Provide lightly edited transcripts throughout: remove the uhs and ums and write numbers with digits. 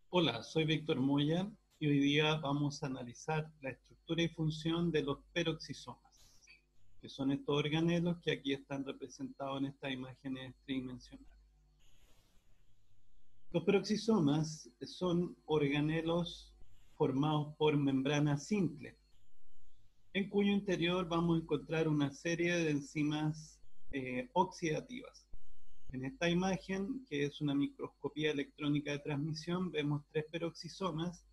Hola, soy Víctor Moya y hoy día vamos a analizar la estructura y función de los peroxisomas, que son estos organelos que aquí están representados en estas imágenes tridimensionales. Los peroxisomas son organelos formados por membranas simples, en cuyo interior vamos a encontrar una serie de enzimas oxidativas. En esta imagen, que es una microscopía electrónica de transmisión, vemos tres peroxisomas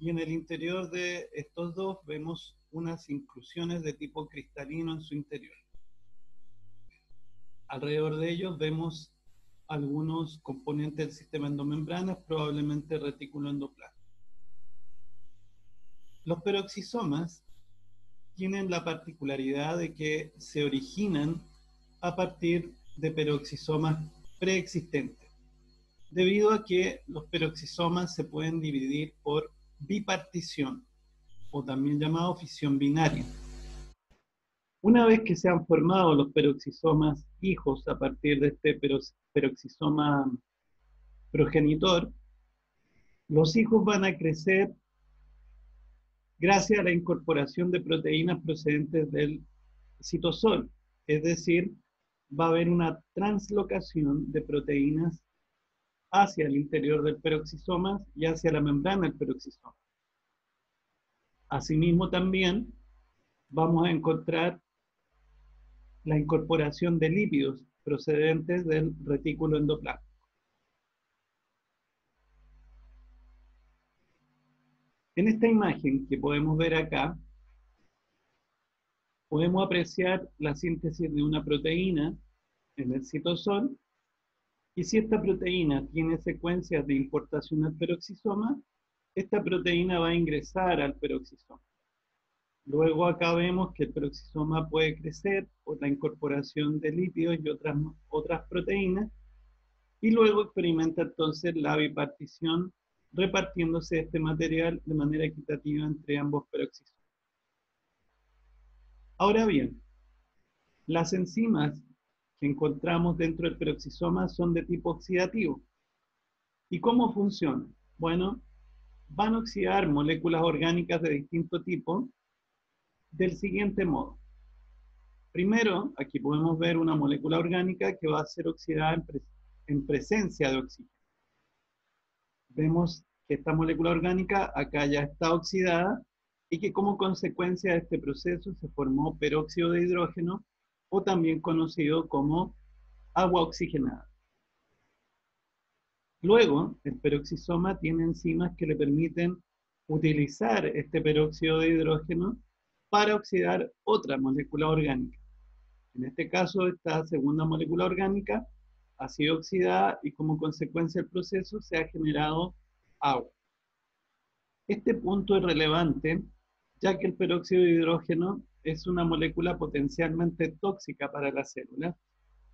y en el interior de estos dos vemos unas inclusiones de tipo cristalino en su interior. Alrededor de ellos vemos algunos componentes del sistema endomembranas, probablemente retículo endoplasma. Los peroxisomas tienen la particularidad de que se originan a partir de peroxisomas preexistentes, debido a que los peroxisomas se pueden dividir por bipartición, o también llamado fisión binaria. Una vez que se han formado los peroxisomas hijos a partir de este peroxisoma progenitor, los hijos van a crecer gracias a la incorporación de proteínas procedentes del citosol, es decir, va a haber una translocación de proteínas hacia el interior del peroxisoma y hacia la membrana del peroxisoma. Asimismo, también vamos a encontrar la incorporación de lípidos procedentes del retículo endoplasmático. En esta imagen que podemos ver acá, podemos apreciar la síntesis de una proteína en el citosol, y si esta proteína tiene secuencias de importación al peroxisoma, esta proteína va a ingresar al peroxisoma. Luego acá vemos que el peroxisoma puede crecer por la incorporación de lípidos y otras proteínas, y luego experimenta entonces la bipartición, repartiéndose este material de manera equitativa entre ambos peroxisomas. Ahora bien, las enzimas que encontramos dentro del peroxisoma son de tipo oxidativo. ¿Y cómo funcionan? Bueno, van a oxidar moléculas orgánicas de distinto tipo del siguiente modo. Primero, aquí podemos ver una molécula orgánica que va a ser oxidada en presencia de oxígeno. Vemos que esta molécula orgánica acá ya está oxidada y que como consecuencia de este proceso se formó peróxido de hidrógeno, o también conocido como agua oxigenada. Luego, el peroxisoma tiene enzimas que le permiten utilizar este peróxido de hidrógeno para oxidar otra molécula orgánica. En este caso, esta segunda molécula orgánica ha sido oxidada y como consecuencia del proceso se ha generado agua. Este punto es relevante ya que el peróxido de hidrógeno es una molécula potencialmente tóxica para las células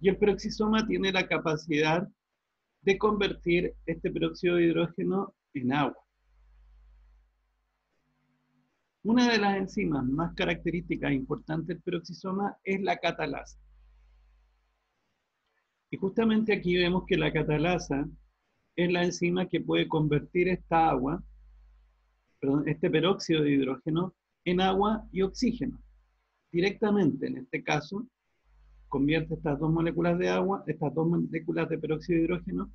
y el peroxisoma tiene la capacidad de convertir este peróxido de hidrógeno en agua. Una de las enzimas más características e importantes del peroxisoma es la catalasa. Y justamente aquí vemos que la catalasa es la enzima que puede convertir esta agua, perdón, este peróxido de hidrógeno en agua y oxígeno. Directamente, en este caso, convierte estas dos moléculas de agua, estas dos moléculas de peróxido de hidrógeno,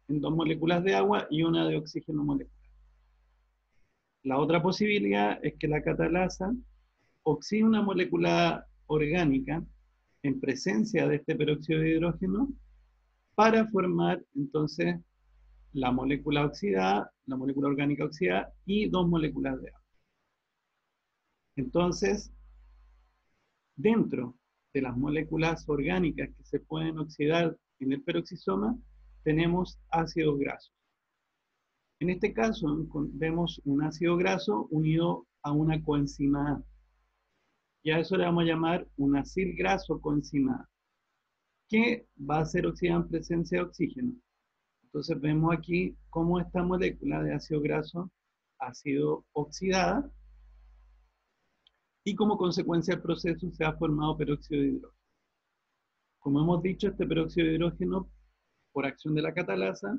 en dos moléculas de agua y una de oxígeno molecular. La otra posibilidad es que la catalasa oxide una molécula orgánica en presencia de este peróxido de hidrógeno para formar entonces la molécula oxidada, la molécula orgánica oxidada y dos moléculas de agua. Entonces, dentro de las moléculas orgánicas que se pueden oxidar en el peroxisoma, tenemos ácidos grasos. En este caso, vemos un ácido graso unido a una coenzima A. Y a eso le vamos a llamar un acil graso coenzima A, que va a ser oxidada en presencia de oxígeno. Entonces vemos aquí cómo esta molécula de ácido graso ha sido oxidada y como consecuencia del proceso se ha formado peróxido de hidrógeno. Como hemos dicho, este peróxido de hidrógeno, por acción de la catalasa,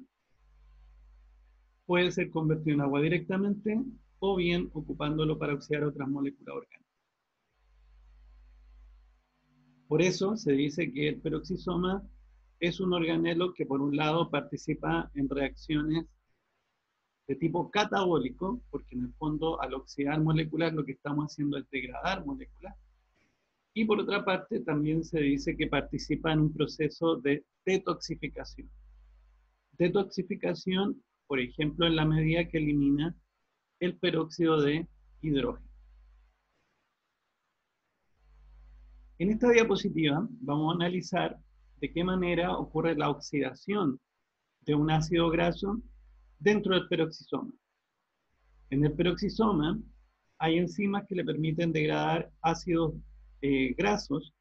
puede ser convertido en agua directamente o bien ocupándolo para oxidar otras moléculas orgánicas. Por eso se dice que el peroxisoma es un organelo que por un lado participa en reacciones de tipo catabólico, porque en el fondo al oxidar moléculas lo que estamos haciendo es degradar moléculas, y por otra parte también se dice que participa en un proceso de detoxificación. Detoxificación, por ejemplo, en la medida que elimina el peróxido de hidrógeno. En esta diapositiva vamos a analizar de qué manera ocurre la oxidación de un ácido graso dentro del peroxisoma. En el peroxisoma hay enzimas que le permiten degradar ácidos grasos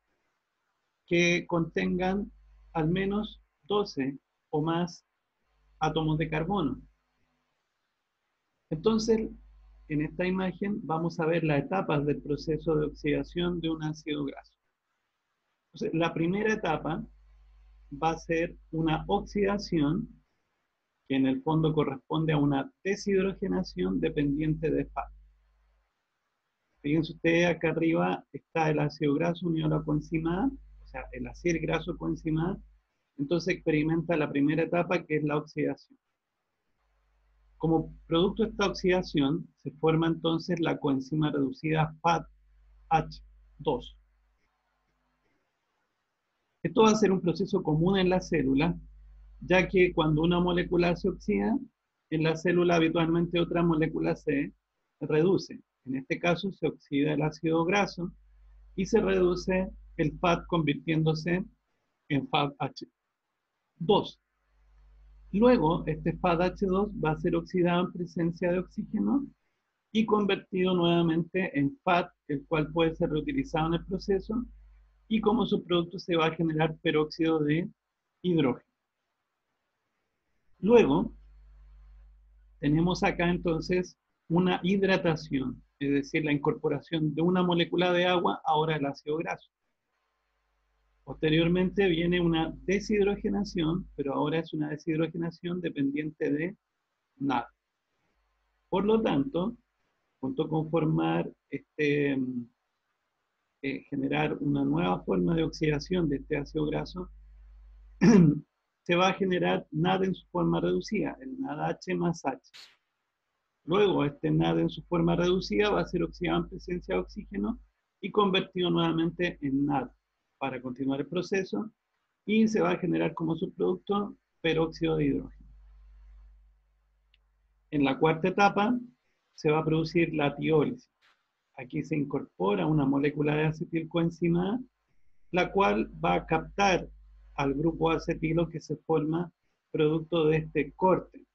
que contengan al menos 12 o más átomos de carbono. Entonces, en esta imagen vamos a ver las etapas del proceso de oxidación de un ácido graso. Entonces, la primera etapa va a ser una oxidación que en el fondo corresponde a una deshidrogenación dependiente de FAD. Fíjense ustedes, acá arriba está el ácido graso unido a la coenzima A, o sea, el acil graso coenzima A, entonces experimenta la primera etapa que es la oxidación. Como producto de esta oxidación se forma entonces la coenzima reducida FADH2. Esto va a ser un proceso común en la célula, ya que cuando una molécula se oxida, en la célula habitualmente otra molécula se reduce. En este caso se oxida el ácido graso y se reduce el FAD convirtiéndose en FADH2. Luego, este FADH2 va a ser oxidado en presencia de oxígeno y convertido nuevamente en FAD, el cual puede ser reutilizado en el proceso, y como subproducto se va a generar peróxido de hidrógeno. Luego, tenemos acá entonces una hidratación, es decir, la incorporación de una molécula de agua ahora al ácido graso. Posteriormente viene una deshidrogenación, pero ahora es una deshidrogenación dependiente de NAD. Por lo tanto, junto con formar generar una nueva forma de oxidación de este ácido graso, se va a generar NAD en su forma reducida, el NADH más H. Luego, este NAD en su forma reducida va a ser oxidado en presencia de oxígeno y convertido nuevamente en NAD para continuar el proceso, y se va a generar como subproducto peróxido de hidrógeno. En la cuarta etapa se va a producir la tiólisis. Aquí se incorpora una molécula de acetilcoenzima A, la cual va a captar al grupo acetilo que se forma producto de este corte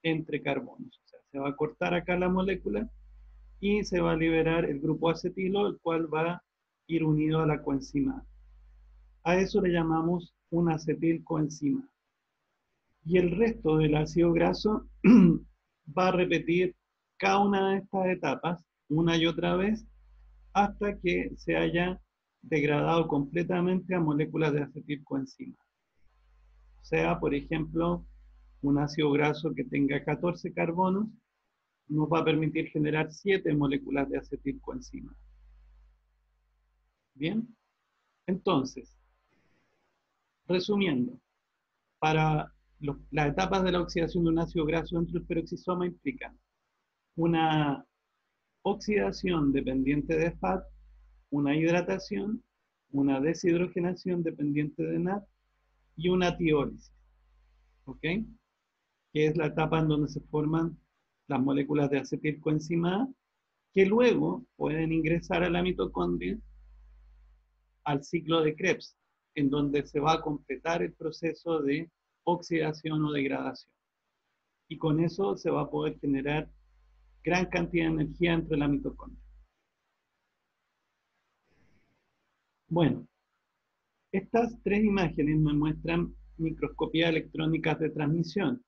entre carbonos. O sea, se va a cortar acá la molécula y se va a liberar el grupo acetilo, el cual va a ir unido a la coenzima A. A eso le llamamos un acetilcoenzima. Y el resto del ácido graso va a repetir cada una de estas etapas una y otra vez hasta que se haya degradado completamente a moléculas de acetilcoenzima. O sea, por ejemplo, un ácido graso que tenga 14 carbonos nos va a permitir generar 7 moléculas de acetilcoenzima. Bien, entonces, resumiendo, para las etapas de la oxidación de un ácido graso dentro del peroxisoma implican una oxidación dependiente de FAD, una hidratación, una deshidrogenación dependiente de NAD y una tiólisis, ¿ok? Que es la etapa en donde se forman las moléculas de acetilcoenzima A, que luego pueden ingresar a la mitocondria al ciclo de Krebs, en donde se va a completar el proceso de oxidación o degradación. Y con eso se va a poder generar gran cantidad de energía entre la mitocondria. Bueno, estas tres imágenes nos muestran microscopías electrónicas de transmisión.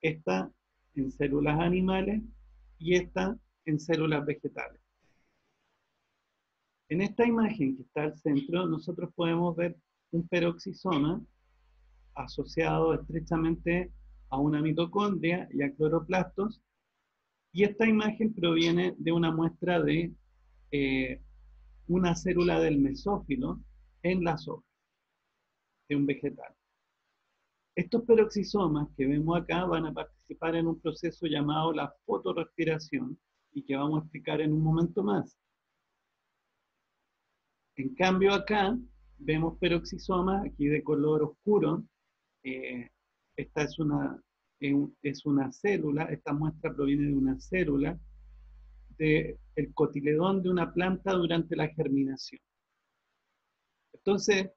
Esta en células animales y esta en células vegetales. En esta imagen que está al centro, nosotros podemos ver un peroxisoma asociado estrechamente a una mitocondria y a cloroplastos, y esta imagen proviene de una muestra de una célula del mesófilo en las hojas de un vegetal. Estos peroxisomas que vemos acá van a participar en un proceso llamado la fotorrespiración y que vamos a explicar en un momento más. En cambio acá vemos peroxisomas aquí de color oscuro. Esta es una célula, esta muestra proviene de una célula del cotiledón de una planta durante la germinación. Entonces,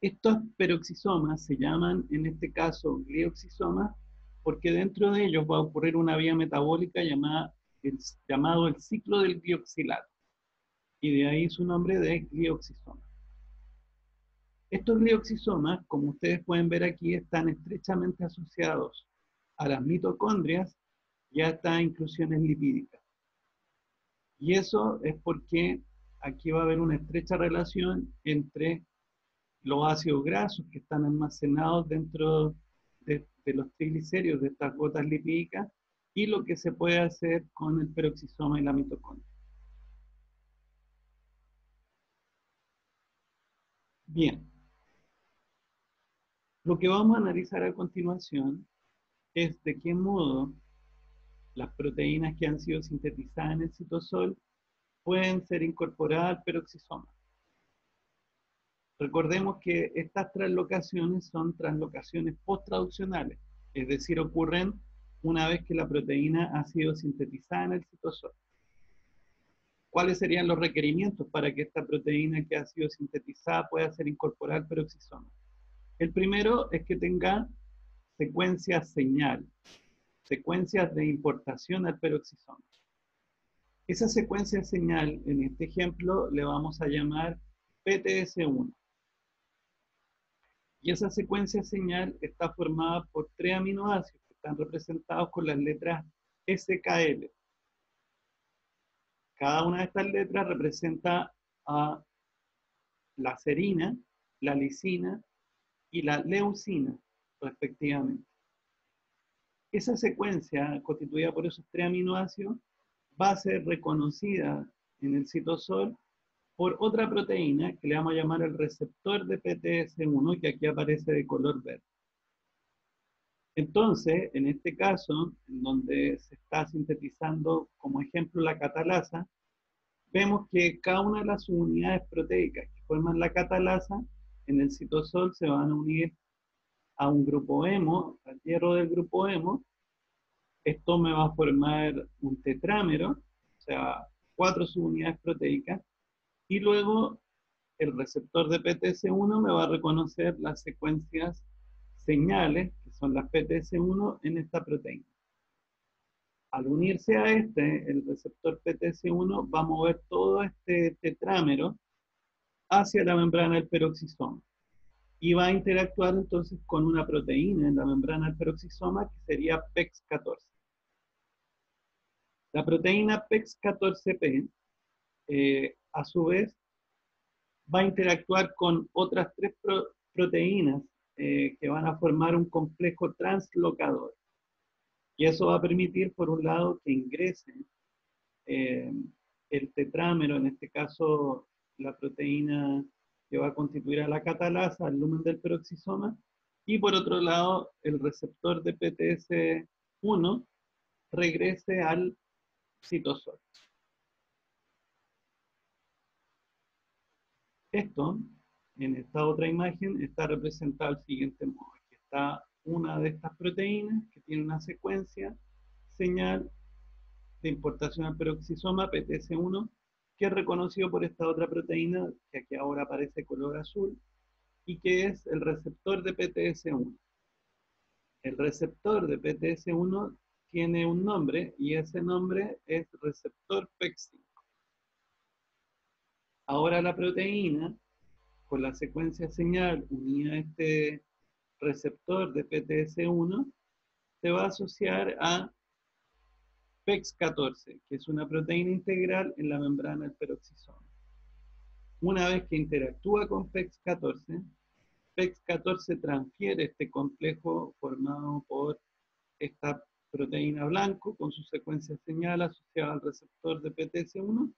estos peroxisomas se llaman, en este caso, glioxisomas, porque dentro de ellos va a ocurrir una vía metabólica llamado el ciclo del glioxilato. Y de ahí su nombre de glioxisoma. Estos glioxisomas, como ustedes pueden ver aquí, están estrechamente asociados a las mitocondrias y a estas inclusiones lipídicas. Y eso es porque aquí va a haber una estrecha relación entre los ácidos grasos que están almacenados dentro de los triglicéridos de estas gotas lipídicas y lo que se puede hacer con el peroxisoma y la mitocondria. Bien, lo que vamos a analizar a continuación es de qué modo las proteínas que han sido sintetizadas en el citosol pueden ser incorporadas al peroxisoma. Recordemos que estas translocaciones son translocaciones post-traduccionales, es decir, ocurren una vez que la proteína ha sido sintetizada en el citosol. ¿Cuáles serían los requerimientos para que esta proteína que ha sido sintetizada pueda ser incorporada al peroxisoma? El primero es que tenga secuencias señal, secuencias de importación al peroxisoma. Esa secuencia señal, en este ejemplo, le vamos a llamar PTS1. Y esa secuencia señal está formada por 3 aminoácidos que están representados con las letras SKL. Cada una de estas letras representa a la serina, la lisina y la leucina, respectivamente. Esa secuencia, constituida por esos 3 aminoácidos, va a ser reconocida en el citosol por otra proteína que le vamos a llamar el receptor de PTS1, que aquí aparece de color verde. Entonces, en este caso, en donde se está sintetizando como ejemplo la catalasa, vemos que cada una de las unidades proteicas que forman la catalasa en el citosol se van a unir a un grupo hemo, al hierro del grupo hemo. Esto me va a formar un tetrámero, o sea, 4 subunidades proteicas, y luego el receptor de PTS1 me va a reconocer las secuencias señales, que son las PTS1 en esta proteína. Al unirse a el receptor PTS1 va a mover todo este tetrámero hacia la membrana del peroxisoma. Y va a interactuar entonces con una proteína en la membrana del peroxisoma que sería PEX14. La proteína PEX14P, a su vez, va a interactuar con otras 3 proteínas que van a formar un complejo translocador. Y eso va a permitir, por un lado, que ingrese el tetrámero, en este caso la proteína que va a constituir a la catalasa, al lumen del peroxisoma, y por otro lado, el receptor de PTS1 regrese al citosol. Esto, en esta otra imagen, está representado del siguiente modo. Aquí está una de estas proteínas que tiene una secuencia señal de importación al peroxisoma, PTS1, que es reconocido por esta otra proteína, que aquí ahora aparece color azul, y que es el receptor de PTS1. El receptor de PTS1 tiene un nombre, y ese nombre es receptor PEX5. Ahora la proteína, con la secuencia señal unida a este receptor de PTS1, se va a asociar a PEX14, que es una proteína integral en la membrana del peroxisoma. Una vez que interactúa con PEX14, PEX14 transfiere este complejo formado por esta proteína blanco con su secuencia señal asociada al receptor de PTS1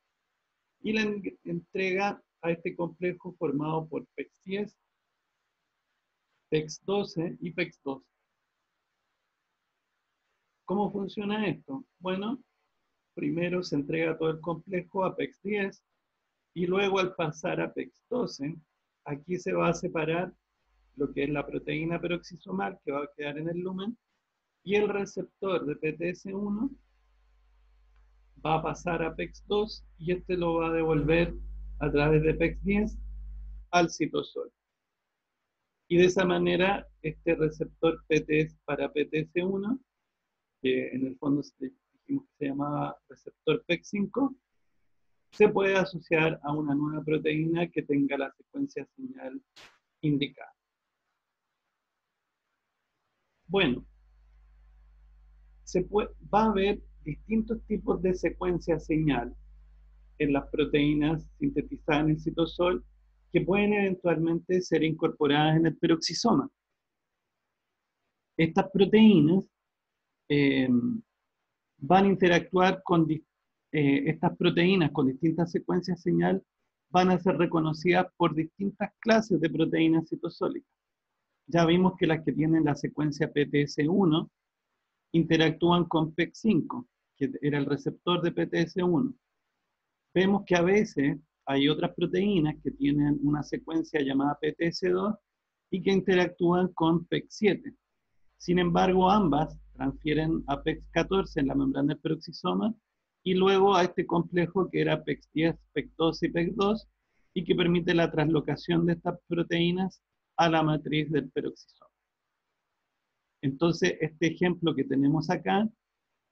y la entrega a este complejo formado por PEX10, PEX12 y PEX12. ¿Cómo funciona esto? Bueno, primero se entrega todo el complejo a PEX10 y luego al pasar a PEX12, aquí se va a separar lo que es la proteína peroxisomal que va a quedar en el lumen y el receptor de PTS1 va a pasar a PEX2 y este lo va a devolver a través de PEX10 al citosol. Y de esa manera, este receptor PTS para PTS1, que en el fondo dijimos que se llamaba receptor PEX5, se puede asociar a una nueva proteína que tenga la secuencia señal indicada. Bueno, va a haber distintos tipos de secuencia señal en las proteínas sintetizadas en el citosol que pueden eventualmente ser incorporadas en el peroxisoma. Estas proteínas van a interactuar con estas proteínas con distintas secuencias señal, van a ser reconocidas por distintas clases de proteínas citosólicas. Ya vimos que las que tienen la secuencia PTS1 interactúan con PEX5, que era el receptor de PTS1. Vemos que a veces hay otras proteínas que tienen una secuencia llamada PTS2 y que interactúan con PEX7. Sin embargo, ambas transfieren a PEX14 en la membrana del peroxisoma y luego a este complejo que era PEX10, PEX12 y PEX2 y que permite la translocación de estas proteínas a la matriz del peroxisoma. Entonces, este ejemplo que tenemos acá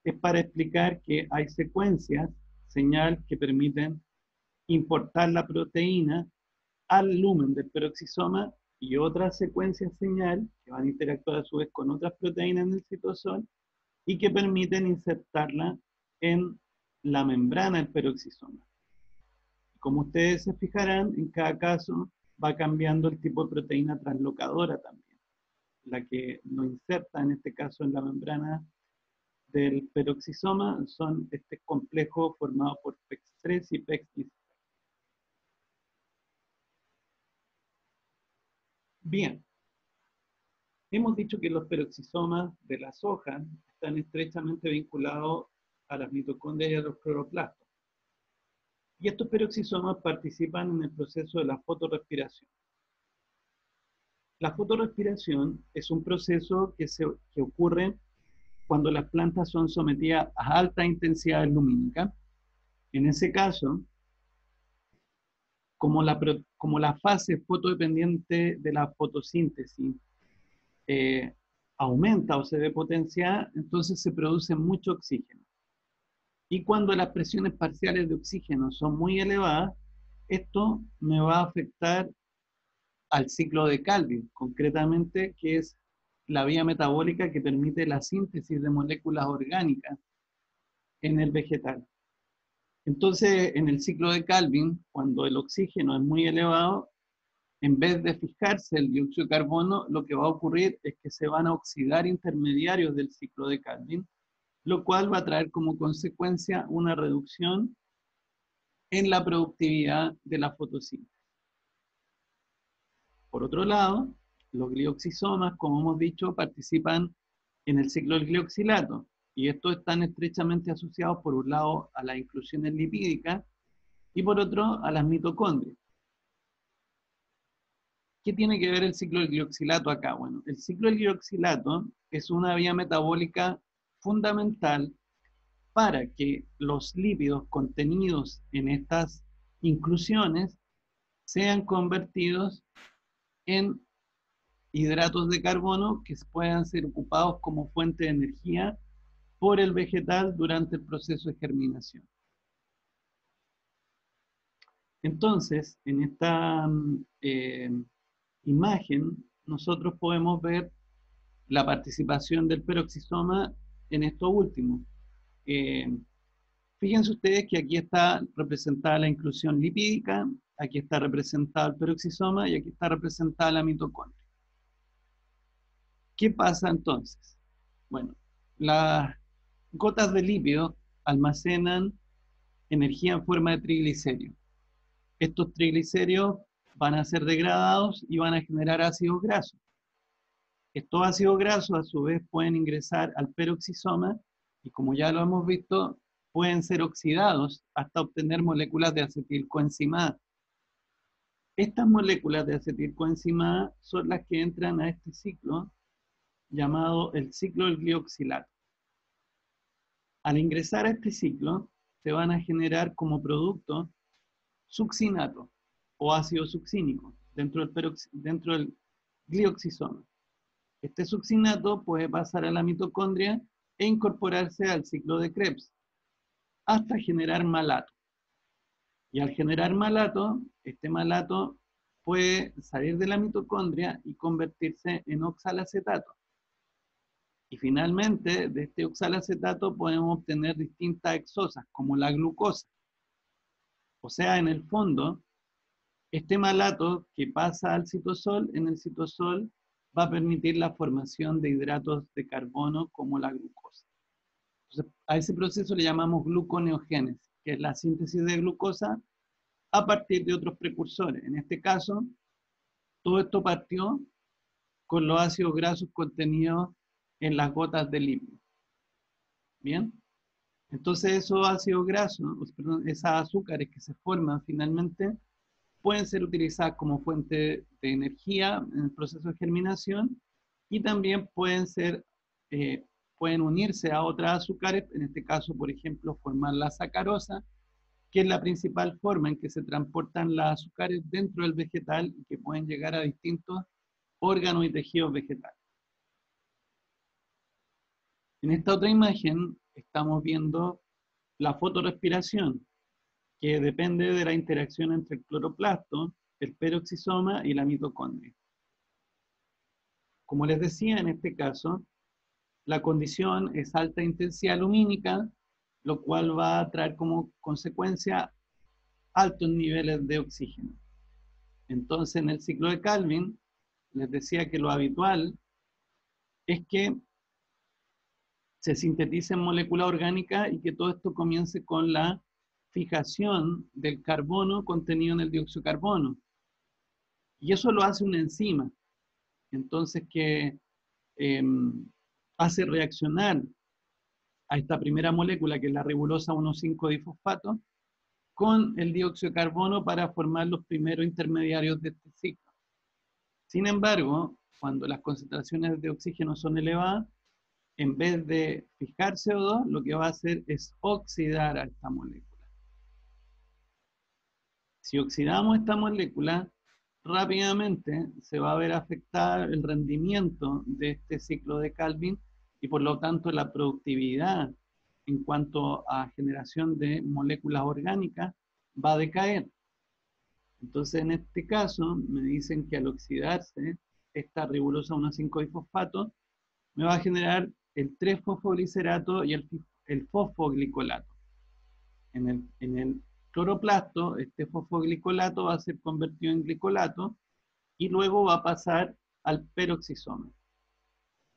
es para explicar que hay secuencias, señal, que permiten importar la proteína al lumen del peroxisoma y otras secuencias señal que van a interactuar a su vez con otras proteínas en el citosol y que permiten insertarla en la membrana del peroxisoma. Como ustedes se fijarán, en cada caso va cambiando el tipo de proteína translocadora también. La que lo inserta en este caso en la membrana del peroxisoma son este complejo formado por PEX3 y PEX16. Bien, hemos dicho que los peroxisomas de las hojas están estrechamente vinculados a las mitocondrias y a los cloroplastos. Y estos peroxisomas participan en el proceso de la fotorrespiración. La fotorrespiración es un proceso que ocurre cuando las plantas son sometidas a alta intensidad lumínica. En ese caso, como la fase fotodependiente de la fotosíntesis aumenta o se ve potenciada, entonces se produce mucho oxígeno. Y cuando las presiones parciales de oxígeno son muy elevadas, esto me va a afectar al ciclo de Calvin, concretamente, que es la vía metabólica que permite la síntesis de moléculas orgánicas en el vegetal. Entonces, en el ciclo de Calvin, cuando el oxígeno es muy elevado, en vez de fijarse el dióxido de carbono, lo que va a ocurrir es que se van a oxidar intermediarios del ciclo de Calvin, lo cual va a traer como consecuencia una reducción en la productividad de la fotosíntesis. Por otro lado, los glioxisomas, como hemos dicho, participan en el ciclo del glioxilato, y estos están estrechamente asociados, por un lado, a las inclusiones lipídicas, y por otro, a las mitocondrias. ¿Qué tiene que ver el ciclo del glioxilato acá? Bueno, el ciclo del glioxilato es una vía metabólica fundamental para que los lípidos contenidos en estas inclusiones sean convertidos en hidratos de carbono que puedan ser ocupados como fuente de energía por el vegetal durante el proceso de germinación. Entonces, en esta imagen, nosotros podemos ver la participación del peroxisoma en esto último. Fíjense ustedes que aquí está representada la inclusión lipídica Aquí está representado el peroxisoma y aquí está representada la mitocondria. ¿Qué pasa entonces? Bueno, las gotas de lípido almacenan energía en forma de triglicéridos. Estos triglicéridos van a ser degradados y van a generar ácidos grasos. Estos ácidos grasos a su vez pueden ingresar al peroxisoma y, como ya lo hemos visto, pueden ser oxidados hasta obtener moléculas de acetilcoenzimada. Estas moléculas de acetilcoenzimada son las que entran a este ciclo llamado el ciclo del glioxilato. Al ingresar a este ciclo, se van a generar como producto succinato o ácido succínico dentro del glioxisoma. Este succinato puede pasar a la mitocondria e incorporarse al ciclo de Krebs hasta generar malato. Y al generar malato, este malato puede salir de la mitocondria y convertirse en oxalacetato. Y finalmente, de este oxalacetato podemos obtener distintas hexosas, como la glucosa. O sea, en el fondo, este malato que pasa al citosol, en el citosol va a permitir la formación de hidratos de carbono como la glucosa. Entonces, a ese proceso le llamamos gluconeogénesis, que es la síntesis de glucosa a partir de otros precursores. En este caso, todo esto partió con los ácidos grasos contenidos en las gotas de lípido. ¿Bien? Entonces esos ácidos grasos, perdón, esas azúcares que se forman finalmente, pueden ser utilizadas como fuente de energía en el proceso de germinación y también pueden unirse a otras azúcares, en este caso, por ejemplo, formar la sacarosa, que es la principal forma en que se transportan las azúcares dentro del vegetal y que pueden llegar a distintos órganos y tejidos vegetales. En esta otra imagen estamos viendo la fotorrespiración, que depende de la interacción entre el cloroplasto, el peroxisoma y la mitocondria. Como les decía, en este caso, la condición es alta intensidad lumínica, lo cual va a traer como consecuencia altos niveles de oxígeno. Entonces, en el ciclo de Calvin, les decía que lo habitual es que se sinteticen moléculas orgánicas y que todo esto comience con la fijación del carbono contenido en el dióxido de carbono. Y eso lo hace una enzima. Entonces, que hace reaccionar a esta primera molécula, que es la ribulosa 1,5-difosfato, con el dióxido de carbono para formar los primeros intermediarios de este ciclo. Sin embargo, cuando las concentraciones de oxígeno son elevadas, en vez de fijar CO2, lo que va a hacer es oxidar a esta molécula. Si oxidamos esta molécula, rápidamente se va a ver afectada el rendimiento de este ciclo de Calvin y por lo tanto la productividad en cuanto a generación de moléculas orgánicas va a decaer. Entonces, en este caso, me dicen que al oxidarse esta ribulosa 1,5-difosfato, me va a generar el 3-fosfoglicerato y el fosfoglicolato. En el cloroplasto, este fosfoglicolato va a ser convertido en glicolato y luego va a pasar al peroxisoma.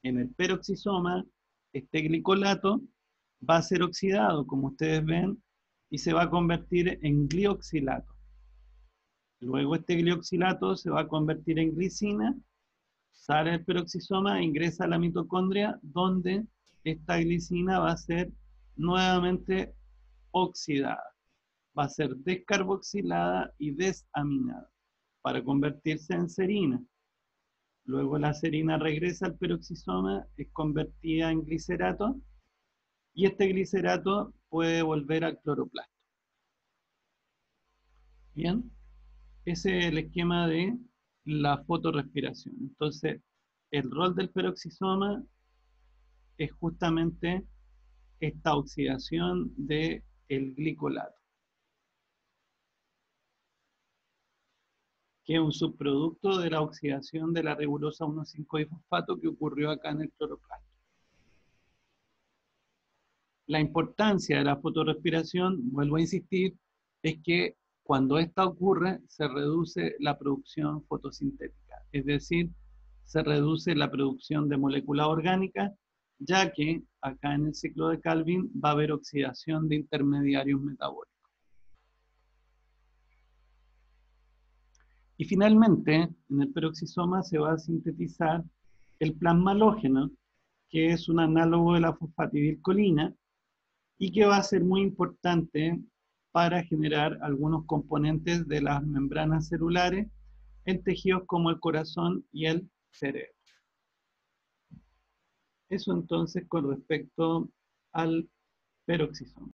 En el peroxisoma, este glicolato va a ser oxidado, como ustedes ven, y se va a convertir en glioxilato. Luego este glioxilato se va a convertir en glicina, sale el peroxisoma, ingresa a la mitocondria, donde esta glicina va a ser nuevamente oxidada. Va a ser descarboxilada y desaminada para convertirse en serina. Luego la serina regresa al peroxisoma, es convertida en glicerato y este glicerato puede volver al cloroplasto. Bien, ese es el esquema de la fotorrespiración. Entonces, el rol del peroxisoma es justamente esta oxidación del glicolato, que es un subproducto de la oxidación de la ribulosa 1,5-difosfato que ocurrió acá en el cloroplasto. La importancia de la fotorrespiración, vuelvo a insistir, es que Cuando esta ocurre, se reduce la producción fotosintética, es decir, se reduce la producción de moléculas orgánicas, ya que acá en el ciclo de Calvin va a haber oxidación de intermediarios metabólicos. Y finalmente, en el peroxisoma se va a sintetizar el plasma halógeno, que es un análogo de la fosfatidilcolina y que va a ser muy importante para generar algunos componentes de las membranas celulares en tejidos como el corazón y el cerebro. Eso entonces con respecto al peroxisoma.